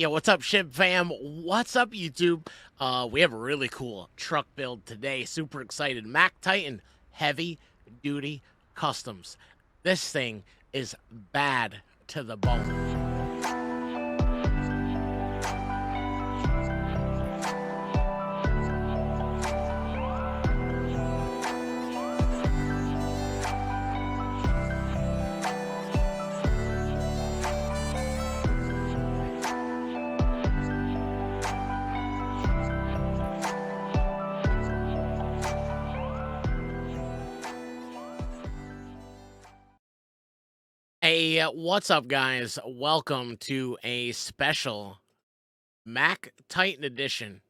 Yo, what's up, Ship fam? What's up, YouTube? We have a really cool truck build today. Super excited. Mack Titan Heavy Duty Customs. This thing is bad to the bone. Hey, what's up, guys? Welcome to a special Mack Titan edition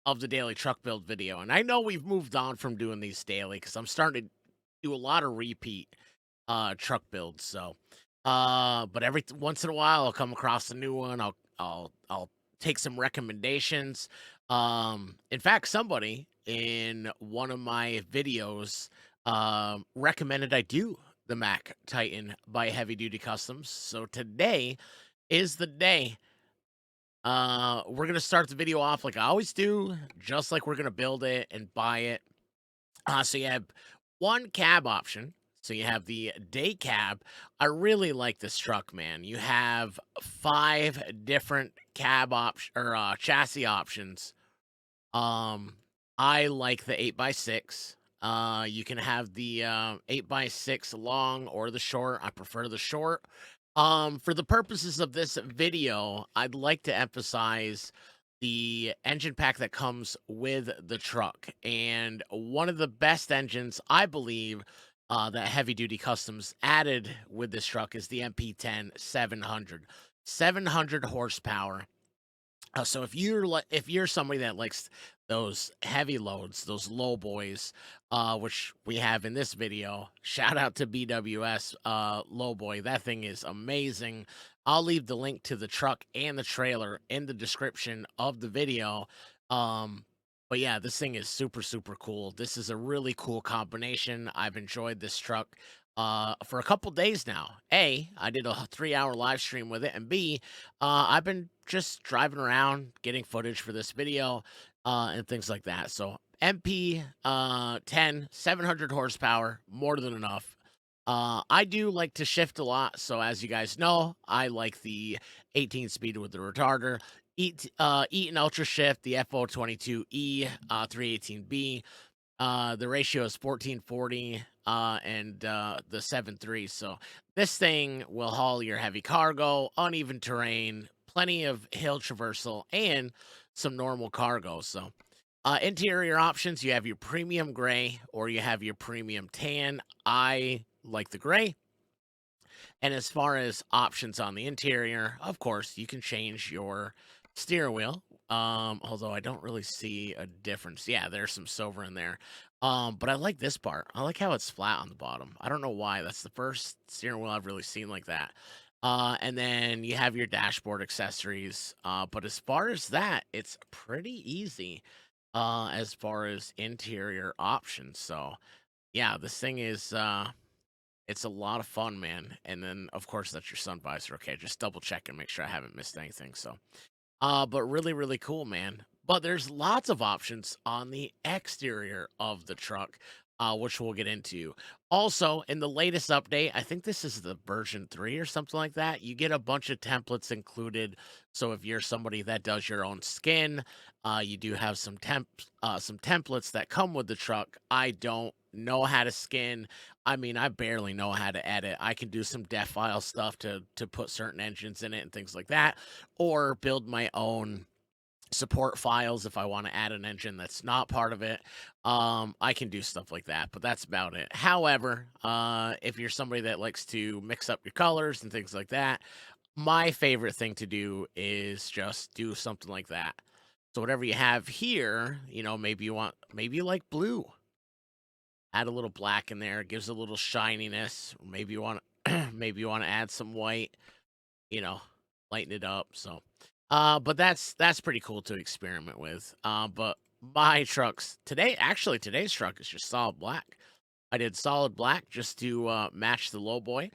of the daily truck build video. And I know we've moved on from doing these daily because I'm starting to do a lot of repeat truck builds. But once in a while I'll come across a new one. I'll take some recommendations. In fact, somebody in one of my videos recommended I do the Mack Titan by Heavy Duty Customs. So today is the day. We're gonna start the video off like I always do, just like we're gonna build it and buy it. So you have one cab option. So you have the day cab. I really like this truck, man. You have 5 different cab option or chassis options. Um, I like the 8x6. You can have the 8x6 long or the short. I prefer the short. For the purposes of this video, I'd like to emphasize the engine pack that comes with the truck. And one of the best engines, I believe, that Heavy Duty Customs added with this truck is the MP10 700. 700 horsepower. So if you're somebody that likes those heavy loads, those low boys, which we have in this video, shout out to BWS low boy. That thing is amazing. I'll leave the link to the truck and the trailer in the description of the video. Um, but yeah, this thing is super cool. This is a really cool combination. I've enjoyed this truck for a couple days now. A, I did a 3-hour live stream with it, and B, I've been just driving around, getting footage for this video, and things like that. So MP 10, 700 horsepower, more than enough. I do like to shift a lot, so as you guys know, I like the 18 speed with the retarder. Eat an ultra shift, the FO22E 318B. The ratio is 1440 and the 7.3. So this thing will haul your heavy cargo, uneven terrain, plenty of hill traversal, and some normal cargo. So interior options, you have your premium gray or you have your premium tan. I like the gray. And as far as options on the interior, of course, you can change your steering wheel. Although I don't really see a difference. Yeah, there's some silver in there. But I like this part. I like how it's flat on the bottom. I don't know why. That's the first steering wheel I've really seen like that. And then you have your dashboard accessories. But as far as that, it's pretty easy as far as interior options. So yeah, this thing is it's a lot of fun, man. And then, of course, that's your sun visor. Okay, just double check and make sure I haven't missed anything. So, but really cool, man. But there's lots of options on the exterior of the truck, which we'll get into. Also, in the latest update, I think this is the version 3 or something like that. You get a bunch of templates included. So if you're somebody that does your own skin, you do have some templates that come with the truck. I don't know how to skin. I mean, I barely know how to edit. I can do some def file stuff to put certain engines in it and things like that, or build my own support files if I want to add an engine that's not part of it. I can do stuff like that, but that's about it. However, if you're somebody that likes to mix up your colors and things like that, my favorite thing to do is just do something like that. So whatever you have here, maybe you like blue. Add a little black in there, it gives a little shininess. Maybe you want maybe you want to add some white, you know, lighten it up. So but that's pretty cool to experiment with. But my trucks today, actually today's truck is just solid black. I did solid black just to match the low boy.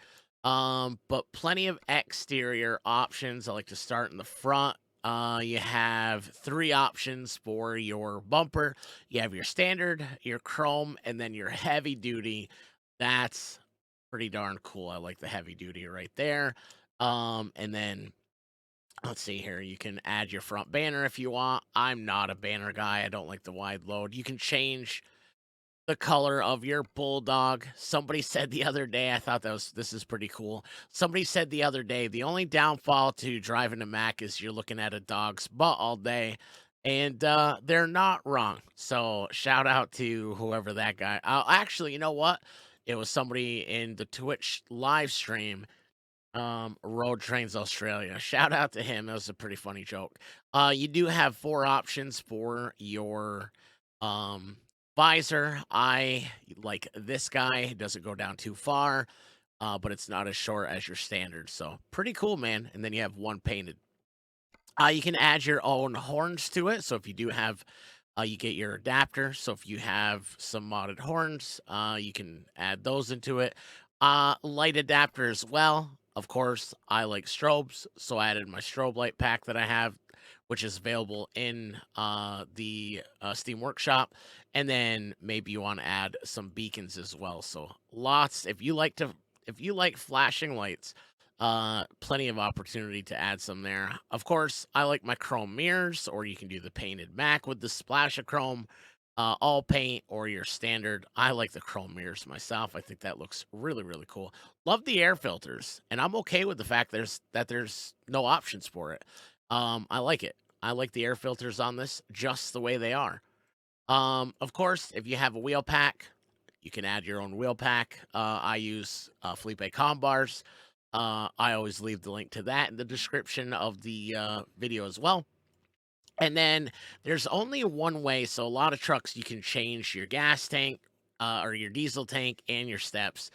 But plenty of exterior options. I like to start in the front. You have three options for your bumper. You have your standard, your chrome, and then your heavy duty. That's pretty darn cool. I like the heavy duty right there. And then let's see here. You can add your front banner if you want. I'm not a banner guy. I don't like the wide load. You can change the color of your bulldog. Somebody said the other day, I thought this is pretty cool. Somebody said the other day, the only downfall to driving a Mac is you're looking at a dog's butt all day. And they're not wrong. So shout out to whoever that guy. Actually, you know what? It was somebody in the Twitch live stream, Road Trains Australia. Shout out to him. That was a pretty funny joke. You do have four options for your um visor. I like this guy. It doesn't go down too far, but it's not as short as your standard. So pretty cool, man. And then you have one painted. You can add your own horns to it. So if you do have, you get your adapter. So if you have some modded horns, you can add those into it. Light adapter as well. Of course, I like strobes, so I added my strobe light pack that I have, which is available in the Steam Workshop. And then maybe you want to add some beacons as well. So lots. If you like flashing lights, plenty of opportunity to add some there. Of course, I like my chrome mirrors, or you can do the painted Mac with the splash of chrome, all paint, or your standard. I like the chrome mirrors myself. I think that looks really, really cool. Love the air filters, and I'm okay with the fact there's no options for it. I like it. I like the air filters on this just the way they are. Of course, if you have a wheel pack, you can add your own wheel pack. I use Felipe Combars. I always leave the link to that in the description of the video as well. And then there's only one way. So a lot of trucks, you can change your gas tank or your diesel tank and your steps.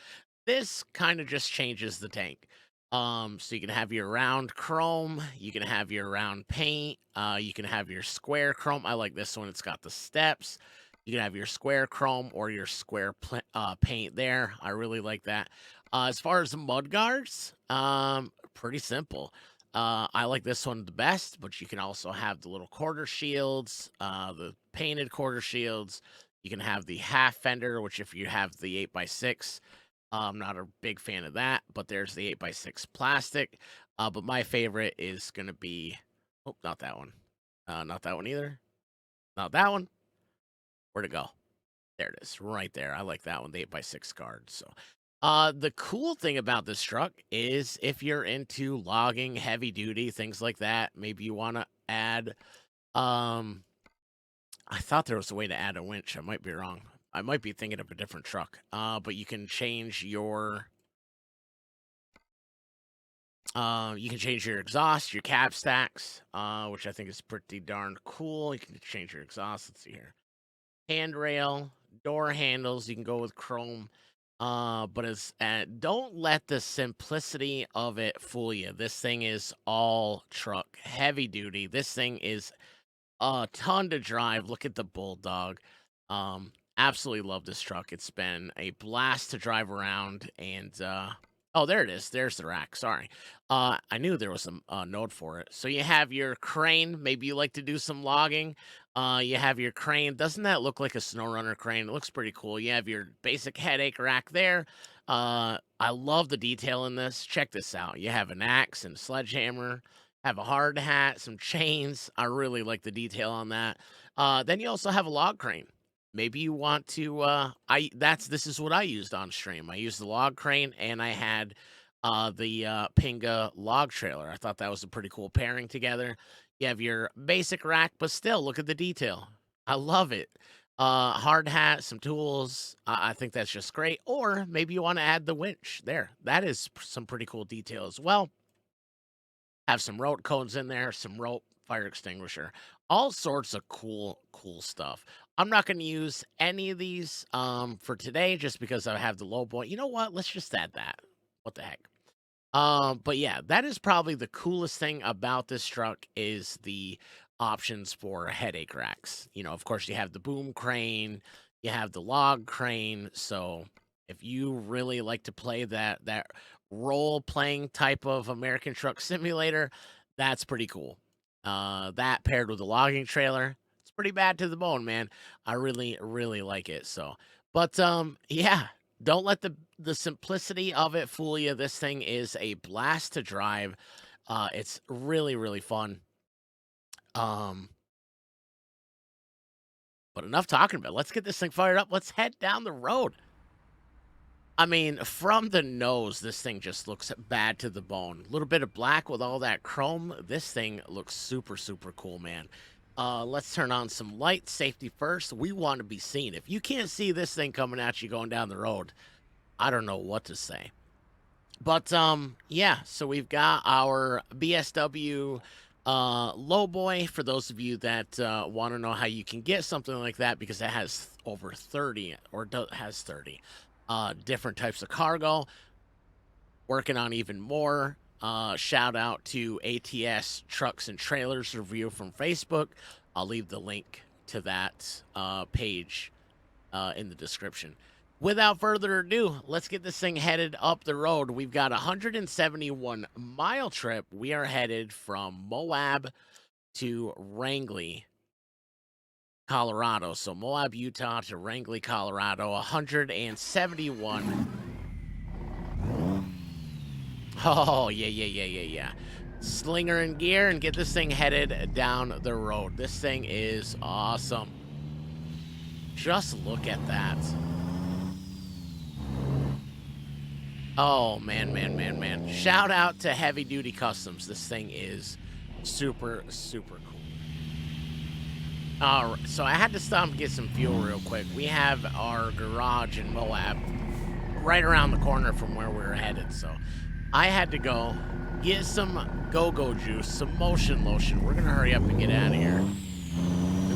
This kind of just changes the tank. So you can have your round chrome, you can have your round paint, you can have your square chrome. I like this one, it's got the steps. You can have your square chrome or your square paint there. I really like that. As far as the mud guards, pretty simple. I like this one the best, but you can also have the little quarter shields, the painted quarter shields. You can have the half fender, which if you have the 8x6, I'm not a big fan of that, but there's the 8x6 plastic. But my favorite is going to be, oh, not that one. Not that one either. Not that one. Where'd it go? There it is, right there. I like that one, the 8x6 guard. So, the cool thing about this truck is if you're into logging, heavy duty, things like that, maybe you want to add, um, I thought there was a way to add a winch. I might be wrong. I might be thinking of a different truck. But you can change your exhaust, your cab stacks, which I think is pretty darn cool. You can change your exhaust. Let's see here. Handrail, door handles, you can go with chrome. But it's don't let the simplicity of it fool you. This thing is all truck, heavy duty. This thing is a ton to drive. Look at the Bulldog. Absolutely love this truck. It's been a blast to drive around. And oh, there it is. There's the rack. Sorry. I knew there was some node for it. So you have your crane. Maybe you like to do some logging. You have your crane. Doesn't that look like a SnowRunner crane? It looks pretty cool. You have your basic headache rack there. I love the detail in this. Check this out. You have an axe and a sledgehammer, have a hard hat, some chains. I really like the detail on that. Then you also have a log crane. Maybe you want to this is what I used on stream. I used the log crane and I had the Pinga log trailer. I thought that was a pretty cool pairing together. You have your basic rack, but still look at the detail. I love it. Hard hat, some tools. I think that's just great. Or maybe you want to add the winch there. That is some pretty cool detail as well. Have some rope cones in there, some rope, fire extinguisher, all sorts of cool stuff. I'm not going to use any of these for today just because I have the low point. You know what? Let's just add that. What the heck? But yeah, that is probably the coolest thing about this truck is the options for headache racks. You know, of course, you have the boom crane, you have the log crane. So if you really like to play that role-playing type of American Truck Simulator, that's pretty cool. That paired with a logging trailer, it's pretty bad to the bone, man. I really, really like it, so but, yeah, don't let the simplicity of it fool you. This thing is a blast to drive. It's really, really fun. Um, but enough talking about it. Let's get this thing fired up. Let's head down the road. I mean, from the nose, this thing just looks bad to the bone. A little bit of black with all that chrome. This thing looks super, super cool, man. Let's turn on some lights. Safety first. We want to be seen. If you can't see this thing coming at you going down the road, I don't know what to say. But yeah, so we've got our BSW lowboy for those of you that want to know how you can get something like that, because it has over 30 or has 30 different types of cargo. Working on even more. Shout out to ATS Trucks and Trailers review from Facebook. I'll leave the link to that page in the description. Without further ado, let's get this thing headed up the road. We've got a 171-mile trip. We are headed from Moab to Wrangley, Colorado. So Moab, Utah to Wrangley, Colorado, 171. Oh, yeah. Slinger in gear and get this thing headed down the road. This thing is awesome. Just look at that. Oh, man. Shout out to Heavy Duty Customs. This thing is super, super cool. All right, so I had to stop and get some fuel real quick. We have our garage in Moab right around the corner from where we were headed, so I had to go get some go-go juice, some motion lotion. We're gonna hurry up and get out of here. We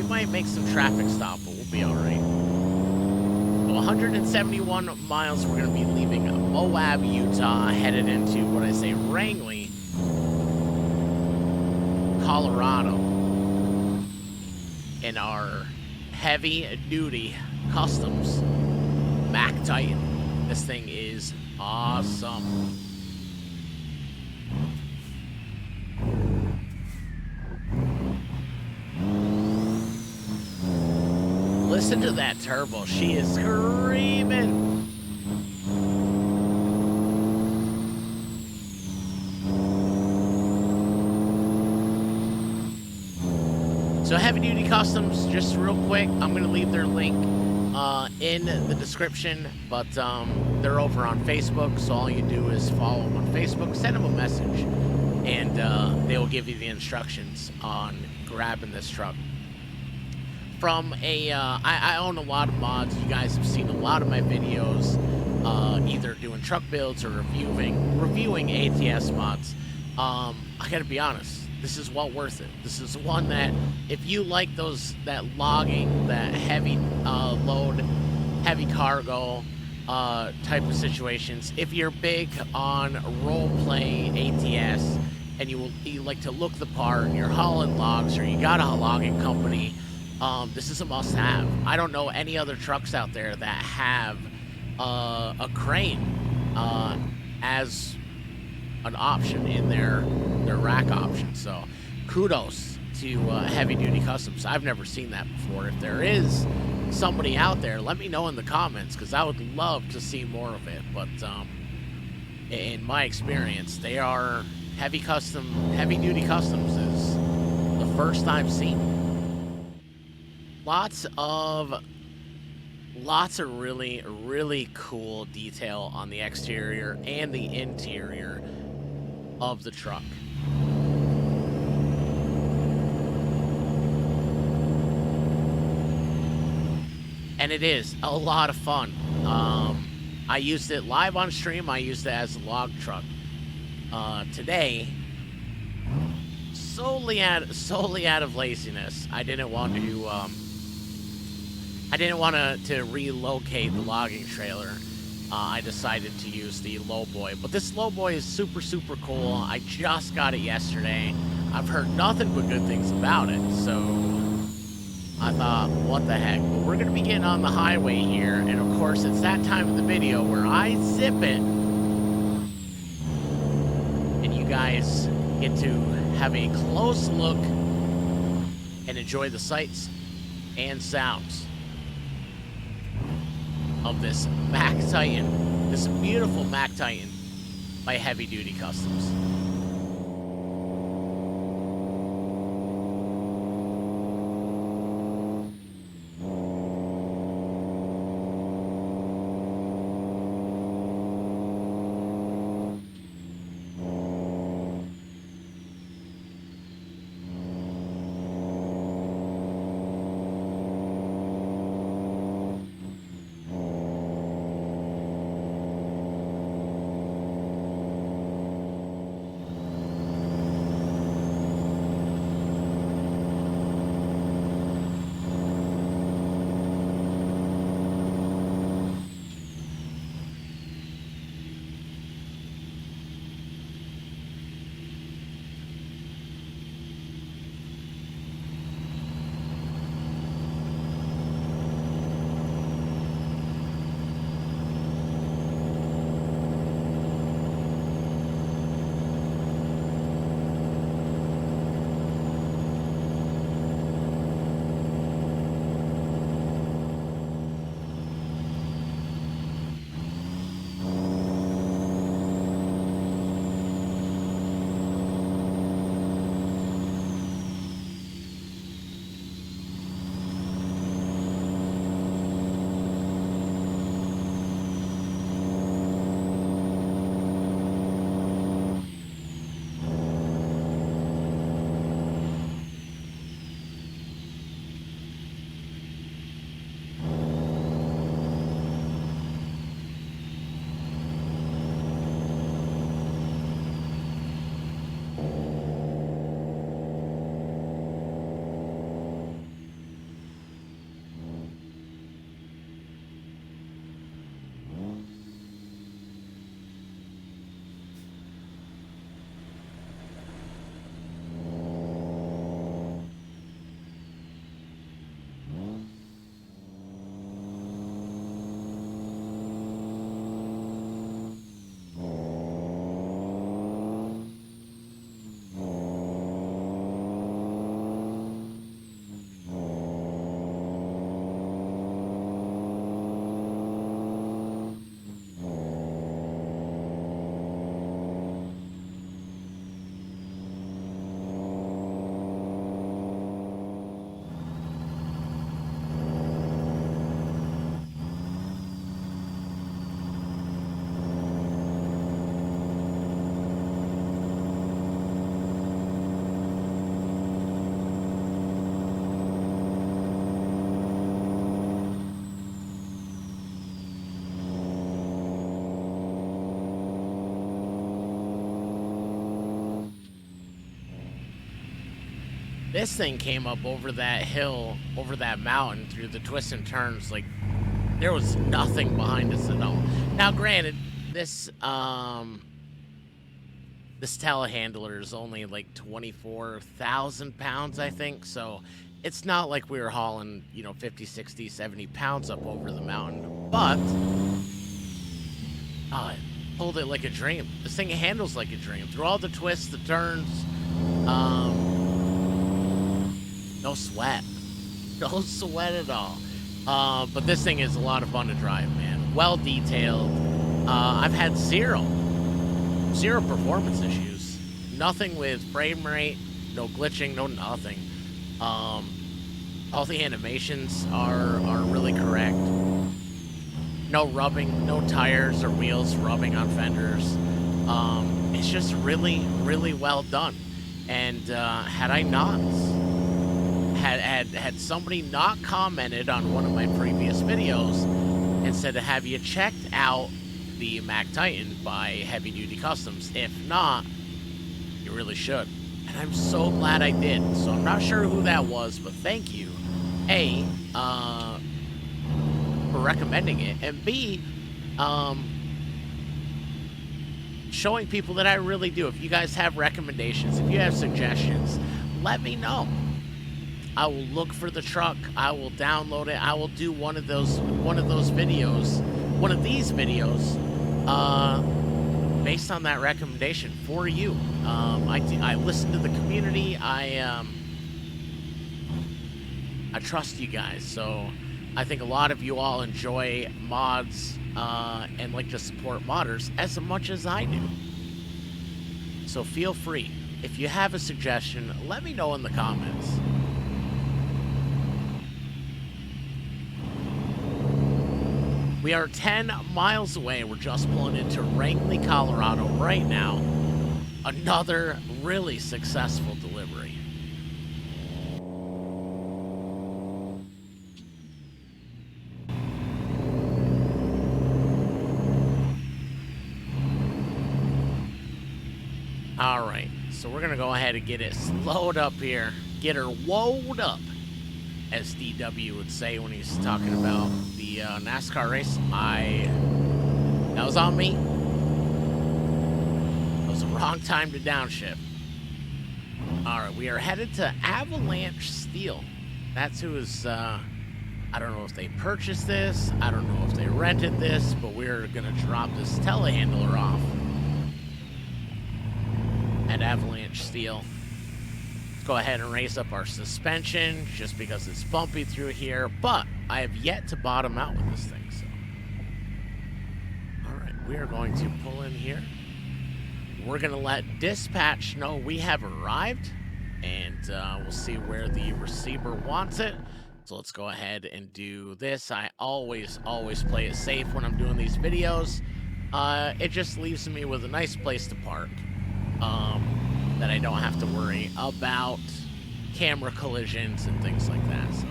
might make some traffic stop, but we'll be all right. 171 miles. We're going to be leaving Moab, Utah, headed into what I say, Wrangley, Colorado, in our heavy-duty customs Mack Titan. This thing is awesome. Listen to that turbo. She is screaming. So Heavy Duty Customs, just real quick, I'm going to leave their link in the description, but they're over on Facebook, so all you do is follow them on Facebook, send them a message, and they will give you the instructions on grabbing this truck. From I own a lot of mods. You guys have seen a lot of my videos, either doing truck builds or reviewing ATS mods. I gotta be honest, this is well worth it. This is one that, if you like that logging, that heavy load, heavy cargo type of situations, if you're big on role play ATS and you like to look the part, and you're hauling logs or you got a logging company, this is a must-have. I don't know any other trucks out there that have a crane as an option in their rack option. So kudos to Heavy Duty Customs. I've never seen that before. If there is somebody out there, let me know in the comments, because I would love to see more of it. But in my experience, they are Heavy Duty Customs is the first I've seen. Lots of really, really cool detail on the exterior and the interior of the truck. And it is a lot of fun. I used it live on stream. I used it as a log truck. Today, solely out of laziness, I didn't want to relocate the logging trailer. I decided to use the lowboy, but this lowboy is super, super cool. I just got it yesterday. I've heard nothing but good things about it, so I thought, what the heck? But we're gonna be getting on the highway here, and of course, it's that time of the video where I zip it guys get to have a close look and enjoy the sights and sounds of this Mack Titan, this beautiful Mack Titan by Heavy Duty Customs. This thing came up over that hill, over that mountain, through the twists and turns, like, there was nothing behind us at all. Now, granted, this telehandler is only, like, 24,000 pounds, I think, so it's not like we were hauling, 50, 60, 70 pounds up over the mountain, but, it pulled it like a dream. This thing handles like a dream. Through all the twists, the turns, no sweat. No sweat at all. But this thing is a lot of fun to drive, man. Well detailed. I've had zero performance issues. Nothing with frame rate, no glitching, no nothing. All the animations are really correct. No rubbing, no tires or wheels rubbing on fenders. It's just really, really well done. And had I not had somebody not commented on one of my previous videos and said, have you checked out the Mack Titan by Heavy Duty Customs? If not, you really should. And I'm so glad I did. So I'm not sure who that was, but thank you, A, for recommending it, and B, showing people that I really do. If you guys have recommendations, if you have suggestions, let me know. I will look for the truck. I will download it. I will do one of these videos, based on that recommendation for you. I listened to the community. I trust you guys, so I think a lot of you all enjoy mods and like to support modders as much as I do. So feel free. If you have a suggestion, let me know in the comments. We are 10 miles away. We're just pulling into Rangeley, Colorado right now. Another really successful delivery. All right, so we're gonna go ahead and get it slowed up here. Get her woed up, as DW would say when he's talking about the NASCAR race. That was on me. It was the wrong time to downshift. All right, we are headed to Avalanche Steel. That's who is, I don't know if they purchased this. I don't know if they rented this, but we're gonna drop this telehandler off at Avalanche Steel. Let's go ahead and raise up our suspension just because it's bumpy through here, but I have yet to bottom out with this thing. So, all right, we are going to pull in here. We're going to let dispatch know we have arrived, and we'll see where the receiver wants it. So let's go ahead and do this. I always play it safe when I'm doing these videos. It just leaves me with a nice place to park. That I don't have to worry about camera collisions and things like that. So,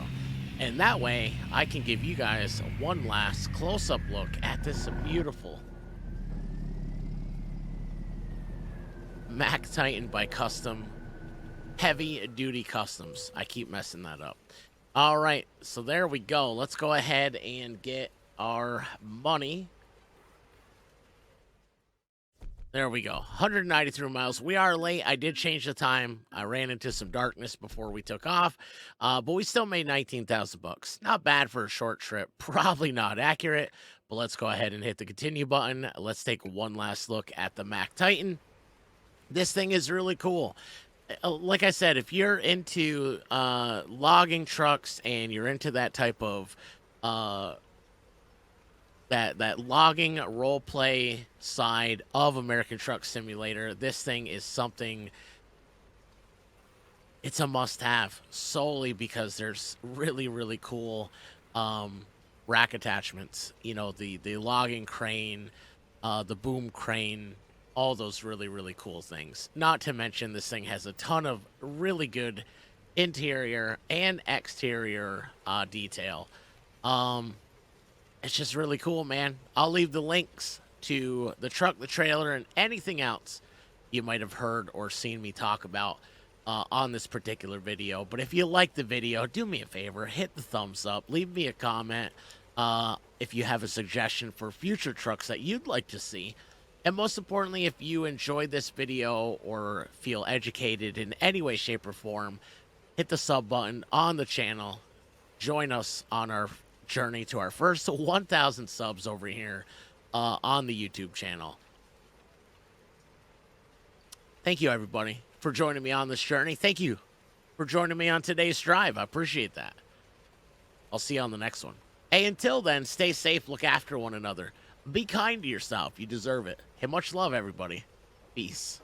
and that way I can give you guys one last close-up look at this beautiful Mack Titan by Custom, Heavy Duty Customs. I keep messing that up. All right, so there we go. Let's go ahead and get our money. There we go. 193 miles. We are late. I did change the time. I ran into some darkness before we took off, but we still made 19,000 bucks. Not bad for a short trip. Probably not accurate, but let's go ahead and hit the continue button. Let's take one last look at the Mack Titan. This thing is really cool. Like I said, if you're into logging trucks and you're into that type of that logging role play side of American Truck Simulator, this thing is something. It's a must-have solely because there's really cool rack attachments. You know, the logging crane, the boom crane, all those really cool things. Not to mention this thing has a ton of really good interior and exterior detail. It's just really cool, man. I'll leave the links to the truck, the trailer, and anything else you might have heard or seen me talk about on this particular video. But if you like the video, do me a favor, hit the thumbs up, leave me a comment if you have a suggestion for future trucks that you'd like to see. And most importantly, if you enjoyed this video or feel educated in any way, shape, or form, hit the sub button on the channel. Join us on our journey to our first 1,000 subs over here on the YouTube channel. Thank you, everybody, for joining me on this journey. Thank you for joining me on today's drive. I appreciate that. I'll see you on the next one. Hey, until then, stay safe, look after one another. Be kind to yourself. You deserve it. Hey, much love, everybody. Peace.